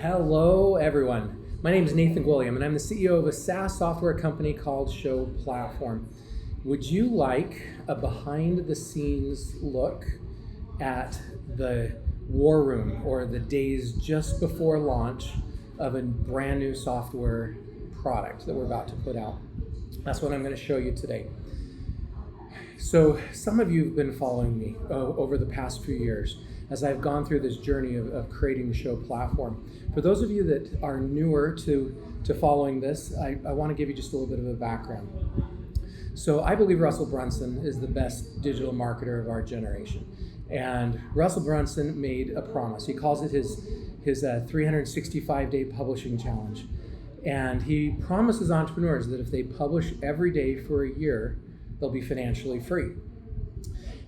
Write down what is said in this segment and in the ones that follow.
Hello, everyone. My name is Nathan Gwilliam, and I'm the CEO of a SaaS software company called ShowPlatform. Would you like a behind-the-scenes look at the war room or the days just before launch of a brand new software product that we're about to put out? That's what I'm going to show you today. So some of you have been following me over the past few years as I've gone through this journey of creating the ShowPlatform. For those of you that are newer to following this, I want to give you just a little bit of a background. So I believe Russell Brunson is the best digital marketer of our generation. And Russell Brunson made a promise. He calls it his 365-day publishing challenge. And he promises entrepreneurs that if they publish every day for a year, they'll be financially free.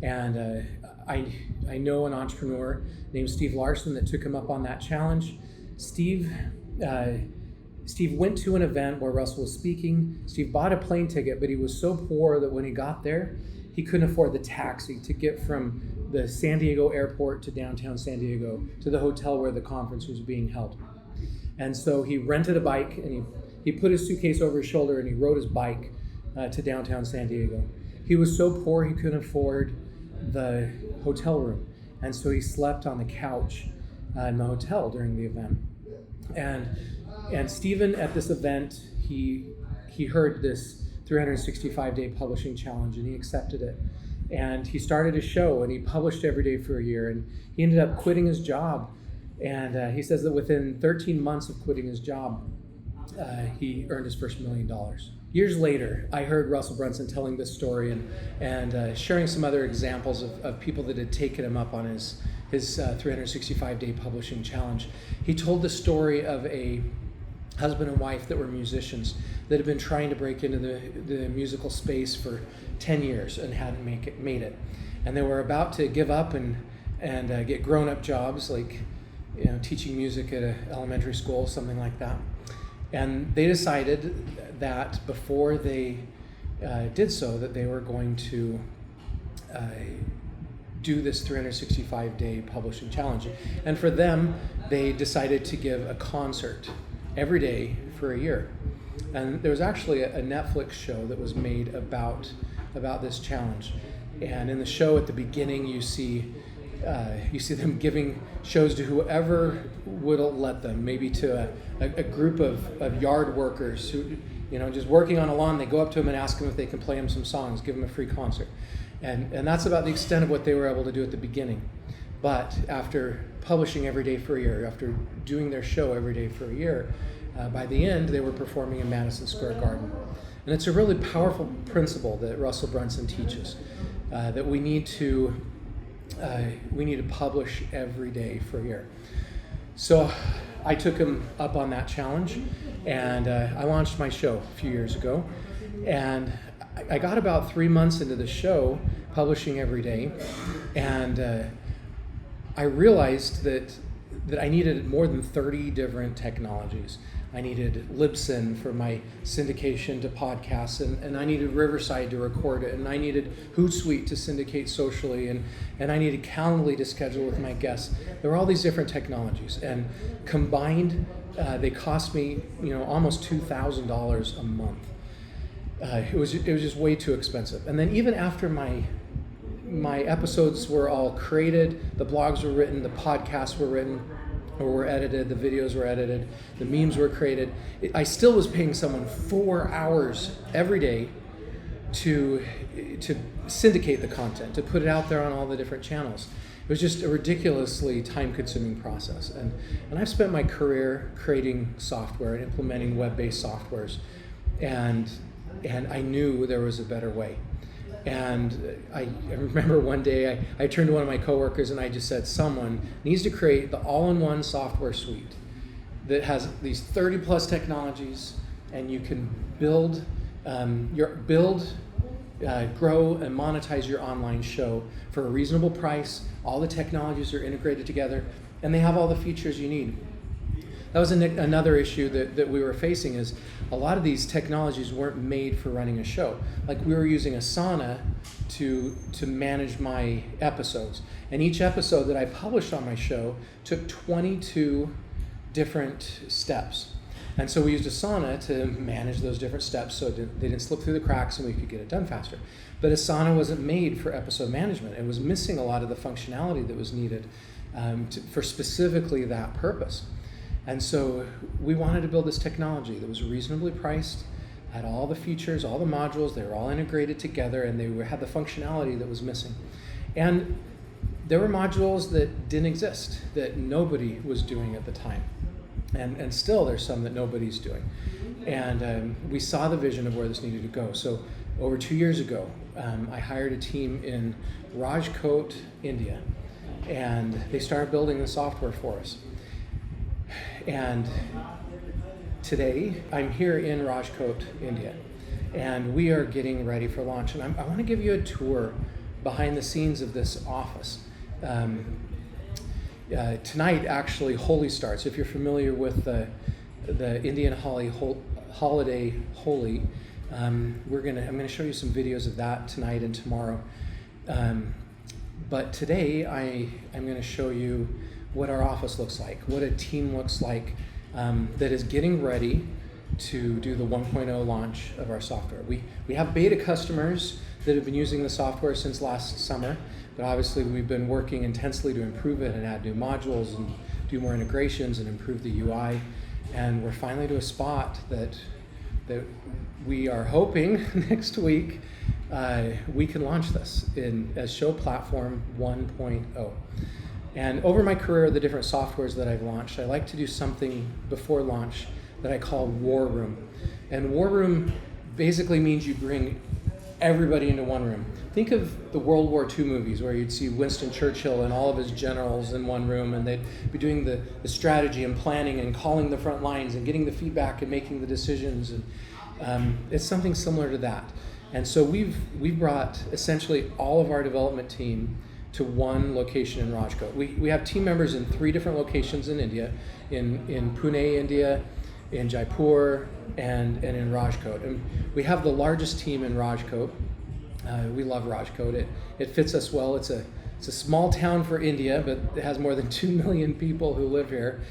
And I know an entrepreneur named Steve Larson that took him up on that challenge. Steve went to an event where Russell was speaking. Steve bought a plane ticket, but he was so poor that when he got there, he couldn't afford the taxi to get from the San Diego airport to downtown San Diego to the hotel where the conference was being held. And so he rented a bike and he put his suitcase over his shoulder and he rode his bike to downtown San Diego. He was so poor he couldn't afford the hotel room, and so he slept on the couch in the hotel during the event. And Stephen at this event, he heard this 365-day publishing challenge and he accepted it. And he started a show and he published every day for a year, and he ended up quitting his job. And he says that within 13 months of quitting his job, he earned his first $1 million. Years later, I heard Russell Brunson telling this story and sharing some other examples of people that had taken him up on his 365-day publishing challenge. He told the story of a husband and wife that were musicians that had been trying to break into the musical space for 10 years and hadn't made it. And they were about to give up and get grown-up jobs like teaching music at an elementary school, something like that. And they decided that before they did so, that they were going to do this 365-day publishing challenge. And for them, they decided to give a concert every day for a year. And there was actually a Netflix show that was made about this challenge. And in the show at the beginning, you see them giving shows to whoever would let them, maybe to a group of yard workers who, just working on a lawn. They go up to them and ask them if they can play them some songs, give them a free concert. And that's about the extent of what they were able to do at the beginning. But after publishing every day for a year, after doing their show every day for a year, by the end, they were performing in Madison Square Garden. And it's a really powerful principle that Russell Brunson teaches, that we need to publish every day for a year. So I took him up on that challenge, and I launched my show a few years ago. And I got about 3 months into the show, publishing every day, and I realized that I needed more than 30 different technologies. I needed Libsyn for my syndication to podcasts, and I needed Riverside to record it, and I needed Hootsuite to syndicate socially, and I needed Calendly to schedule with my guests. There were all these different technologies, and combined, they cost me, almost $2,000 a month. It was just way too expensive. And then even after my episodes were all created, the blogs were written, the podcasts were written, or were edited, the videos were edited, the memes were created, I still was paying someone 4 hours every day to syndicate the content, to put it out there on all the different channels. It was just a ridiculously time-consuming process. And I've spent my career creating software and implementing web-based softwares, and I knew there was a better way. And I remember one day I turned to one of my coworkers and I just said, someone needs to create the all-in-one software suite that has these 30 plus technologies, and you can grow and monetize your online show for a reasonable price. All the technologies are integrated together and they have all the features you need. That was another issue that we were facing, is a lot of these technologies weren't made for running a show. Like, we were using Asana to manage my episodes. And each episode that I published on my show took 22 different steps. And so we used Asana to manage those different steps so they didn't slip through the cracks and we could get it done faster. But Asana wasn't made for episode management. It was missing a lot of the functionality that was needed for specifically that purpose. And so we wanted to build this technology that was reasonably priced, had all the features, all the modules, they were all integrated together, and they had the functionality that was missing. And there were modules that didn't exist, that nobody was doing at the time. And still there's some that nobody's doing. And we saw the vision of where this needed to go. So over 2 years ago, I hired a team in Rajkot, India, and they started building the software for us. And today, I'm here in Rajkot, India, and we are getting ready for launch. And I want to give you a tour behind the scenes of this office. Tonight, actually, Holi starts. If you're familiar with the Indian holiday Holi, I'm going to show you some videos of that tonight and tomorrow. But today, I'm going to show you what our office looks like, what a team looks like that is getting ready to do the 1.0 launch of our software. We have beta customers that have been using the software since last summer, but obviously we've been working intensely to improve it and add new modules and do more integrations and improve the UI. And we're finally to a spot that we are hoping next week we can launch this as ShowPlatform 1.0. And over my career, the different softwares that I've launched, I like to do something before launch that I call War Room. And War Room basically means you bring everybody into one room. Think of the World War II movies where you'd see Winston Churchill and all of his generals in one room, and they'd be doing the strategy and planning and calling the front lines and getting the feedback and making the decisions. And it's something similar to that. And so we've brought essentially all of our development team to one location in Rajkot. We have team members in 3 different locations in India, in Pune, India, in Jaipur, and in Rajkot. And we have the largest team in Rajkot. We love Rajkot. It fits us well. It's a small town for India, but it has more than 2 million people who live here.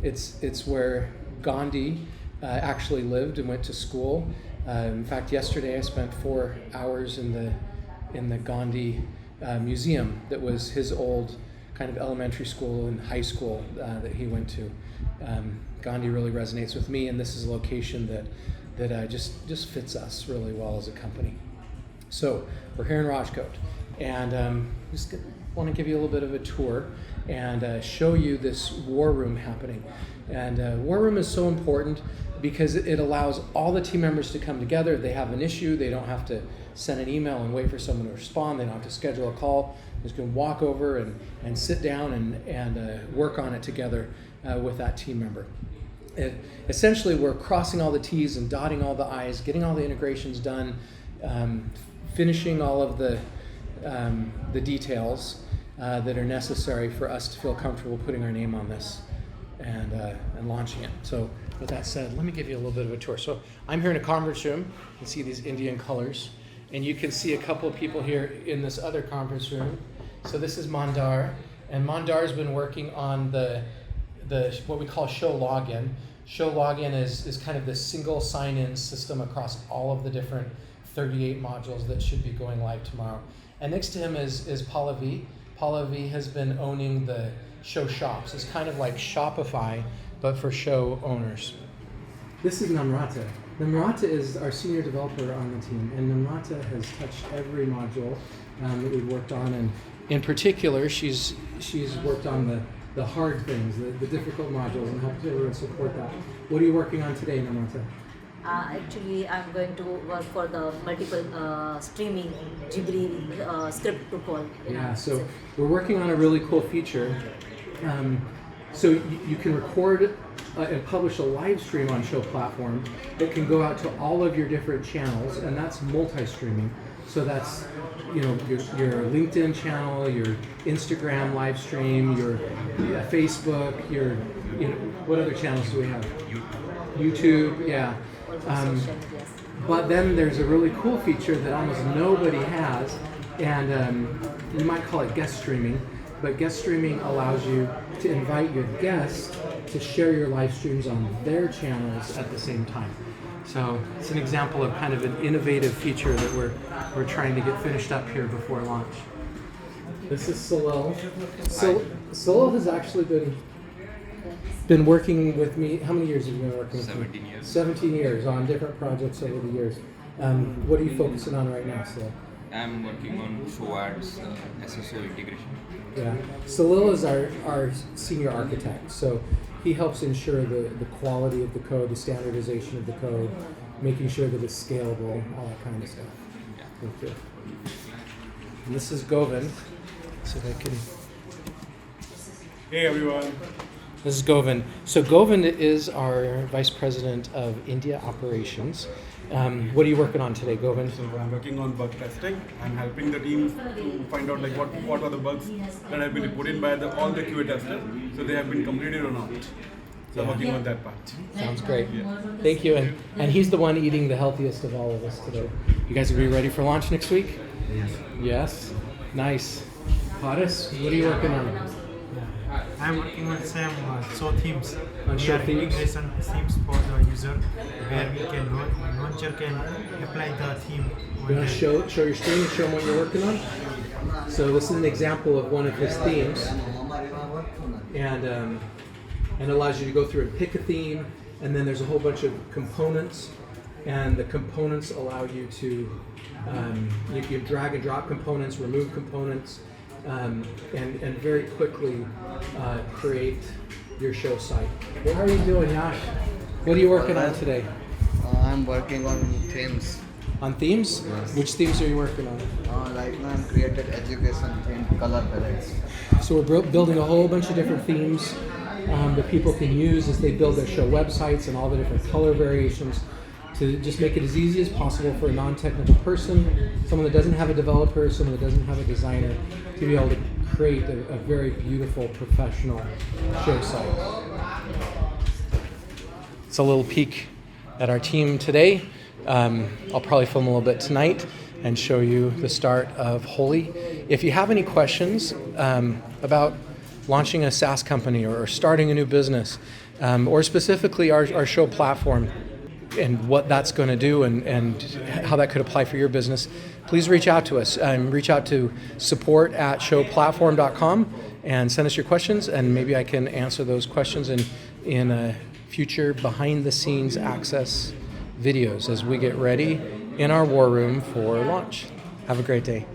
It's where Gandhi actually lived and went to school. In fact, yesterday I spent 4 hours in the Gandhi museum that was his old kind of elementary school and high school that he went to. Gandhi really resonates with me, and this is a location that just fits us really well as a company. So we're here in Rajkot, and just want to give you a little bit of a tour and show you this War Room happening. And War Room is so important because it allows all the team members to come together. They have an issue, they don't have to send an email and wait for someone to respond. They don't have to schedule a call. They just can walk over and sit down and work on it together with that team member. Essentially, we're crossing all the T's and dotting all the I's, getting all the integrations done, finishing all of the details that are necessary for us to feel comfortable putting our name on this and launching it. So with that said, let me give you a little bit of a tour. So I'm here in a conference room. You can see these Indian colors. And you can see a couple of people here in this other conference room. So this is Mandar. And Mandar's been working on the what we call Show Login. Show Login is kind of the single sign-in system across all of the different 38 modules that should be going live tomorrow. And next to him is Pallavi. Pallavi has been owning the Show Shops. It's kind of like Shopify, but for show owners. This is Namrata. Namrata is our senior developer on the team, and Namrata has touched every module that we've worked on. And in particular, she's worked on the hard things, the difficult modules, and helped everyone support that. What are you working on today, Namrata? Actually, I'm going to work for the multiple streaming Ghibli script to call. Yeah, so we're working on a really cool feature. So you can record and publish a live stream on ShowPlatform that can go out to all of your different channels, and that's multi-streaming. So that's your LinkedIn channel, your Instagram live stream, your Facebook, what other channels do we have? YouTube, yeah. But then there's a really cool feature that almost nobody has, and you might call it guest streaming, but guest streaming allows you to invite your guests to share your live streams on their channels at the same time. So it's an example of kind of an innovative feature that we're trying to get finished up here before launch. This is Salil. Salil has actually been working with me. How many years have you been working with me? 17 years. 17 years on different projects over the years. What are you focusing on right now, Salil? I'm working on show ads, SSO integration. Yeah, Salil is our senior architect, so he helps ensure the quality of the code, the standardization of the code, making sure that it's scalable, all that kind of stuff. Yeah. Thank you. And this is Govind. So if I can. Hey everyone. This is Govind. So Govind is our Vice President of India Operations. What are you working on today, Govind? So I'm working on bug testing. I'm helping the team to find out like what are the bugs that have been reported by all the QA testers, so they have been completed or not. So I'm working on that part. Sounds great. Thank you. And he's the one eating the healthiest of all of us today. You guys will be ready for launch next week? Yes. Yes? Nice. Hottest, what are you working on? I'm working on same show themes. On show themes? Integration themes for the user, where we can launcher can apply the theme. You want to show your screen and show them what you're working on? So this is an example of one of his themes, and it allows you to go through and pick a theme, and then there's a whole bunch of components, and the components allow you to you can drag and drop components, remove components, and very quickly create your show site. What are you doing, Yash? What are you working on today? I'm working on themes. On themes? Yes. Which themes are you working on? Right now I'm created education in color palettes. So we're building a whole bunch of different themes that people can use as they build their show websites and all the different color variations to just make it as easy as possible for a non-technical person, someone that doesn't have a developer, someone that doesn't have a designer, to be able to create a very beautiful professional show site. It's a little peek at our team today. I'll probably film a little bit tonight and show you the start of Holy. If you have any questions about launching a SaaS company or starting a new business, or specifically our show platform and what that's going to do and how that could apply for your business, please reach out to us. Reach out to support@showplatform.com and send us your questions, and maybe I can answer those questions in future behind-the-scenes access videos as we get ready in our war room for launch. Have a great day.